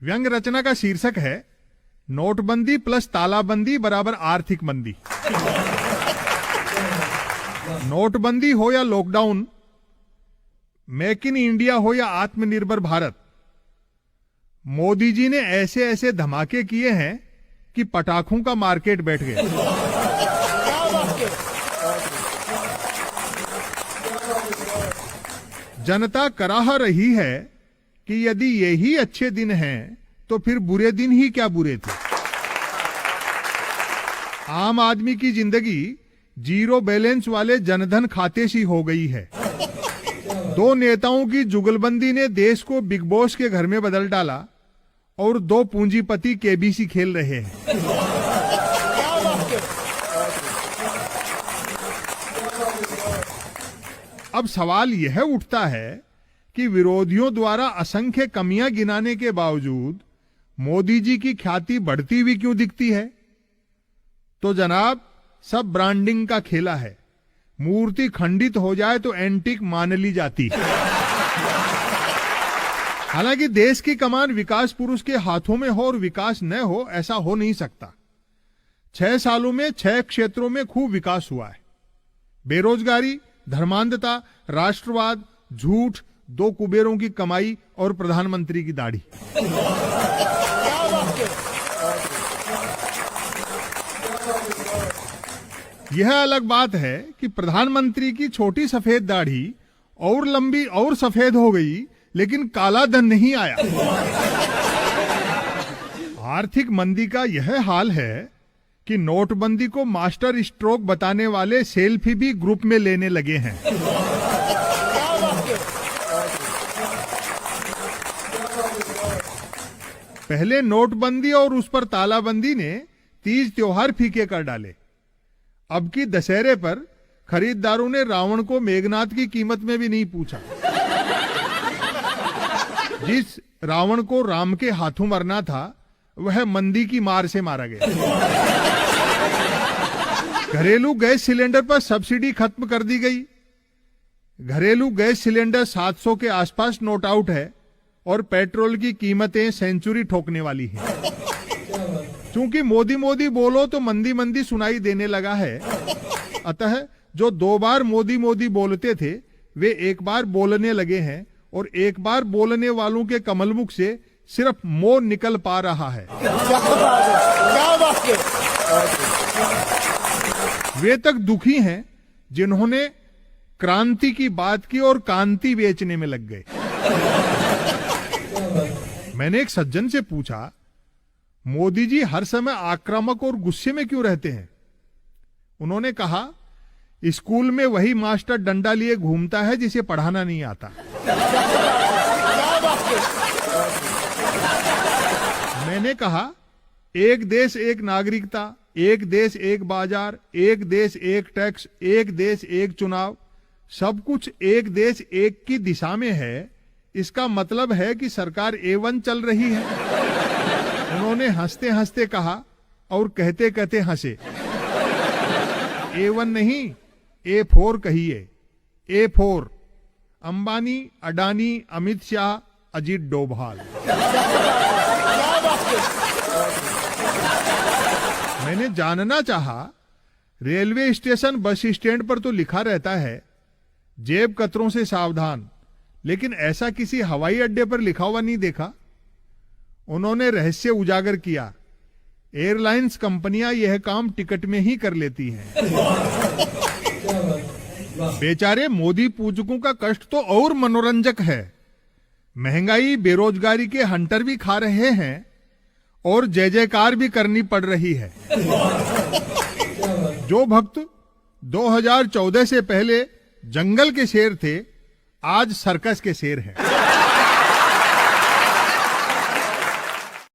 व्यंग रचना का शीर्षक है नोटबंदी प्लस तालाबंदी बराबर आर्थिक मंदी। नोटबंदी हो या लॉकडाउन, मेक इन इंडिया हो या आत्मनिर्भर भारत, मोदी जी ने ऐसे ऐसे धमाके किए हैं कि पटाखों का मार्केट बैठ गया। जनता कराह रही है कि यदि यही अच्छे दिन हैं तो फिर बुरे दिन ही क्या बुरे थे। आम आदमी की जिंदगी जीरो बैलेंस वाले जनधन खाते सी हो गई है। दो नेताओं की जुगलबंदी ने देश को बिग बॉस के घर में बदल डाला और दो पूंजीपति केबीसी खेल रहे हैं। अब सवाल यह उठता है कि विरोधियों द्वारा असंख्य कमियां गिनाने के बावजूद मोदी जी की ख्याति बढ़ती हुई क्यों दिखती है? तो जनाब, सब ब्रांडिंग का खेला है। मूर्ति खंडित हो जाए तो एंटीक मान ली जाती है। हालांकि देश की कमान विकास पुरुष के हाथों में हो और विकास न हो, ऐसा हो नहीं सकता। 6 सालों में 6 क्षेत्रों में खूब विकास हुआ है। बेरोजगारी, धर्मांधता, राष्ट्रवाद, झूठ, 2 कुबेरों की कमाई और प्रधानमंत्री की दाढ़ी। यह अलग बात है कि प्रधानमंत्री की छोटी सफेद दाढ़ी और लंबी और सफेद हो गई, लेकिन काला धन नहीं आया। आर्थिक मंदी का यह हाल है कि नोटबंदी को मास्टर स्ट्रोक बताने वाले सेल्फी भी ग्रुप में लेने लगे हैं। पहले नोटबंदी और उस पर तालाबंदी ने तीज त्योहार फीके कर डाले। अब की दशहरे पर खरीदारों ने रावण को मेघनाथ की कीमत में भी नहीं पूछा। जिस रावण को राम के हाथों मरना था, वह मंदी की मार से मारा गया। घरेलू गैस सिलेंडर पर सब्सिडी खत्म कर दी गई। घरेलू गैस सिलेंडर 700 के आसपास नोट आउट है और पेट्रोल की कीमतें सेंचुरी ठोकने वाली हैं। क्योंकि मोदी मोदी बोलो तो मंदी मंदी सुनाई देने लगा है, अतः जो 2 बार मोदी मोदी बोलते थे वे एक बार बोलने लगे हैं और एक बार बोलने वालों के कमलमुख से सिर्फ मोह निकल पा रहा है। वे तक दुखी हैं जिन्होंने क्रांति की बात की और कांति बेचने में लग गए। मैंने एक सज्जन से पूछा, मोदी जी हर समय आक्रामक और गुस्से में क्यों रहते हैं? उन्होंने कहा, स्कूल में वही मास्टर डंडा लिए घूमता है जिसे पढ़ाना नहीं आता। मैंने कहा, एक देश एक नागरिकता, एक देश एक बाजार, एक देश एक टैक्स, एक देश एक चुनाव, सब कुछ एक देश एक की दिशा में है। इसका मतलब है कि सरकार A1 चल रही है। उन्होंने हंसते हंसते कहा और कहते कहते हंसे। A1 नहीं, A4 कहिए। A4 अंबानी, अडानी, अमित शाह, अजीत डोभाल। मैंने जानना चाहा, रेलवे स्टेशन बस स्टैंड पर तो लिखा रहता है जेब कतरों से सावधान, लेकिन ऐसा किसी हवाई अड्डे पर लिखा हुआ नहीं देखा। उन्होंने रहस्य उजागर किया, एयरलाइंस कंपनियां यह काम टिकट में ही कर लेती हैं। बेचारे मोदी पूजकों का कष्ट तो और मनोरंजक है। महंगाई, बेरोजगारी के हंटर भी खा रहे हैं और जय जयकार भी करनी पड़ रही है। जो भक्त 2014 से पहले जंगल के शेर थे, आज सर्कस के शेर हैं।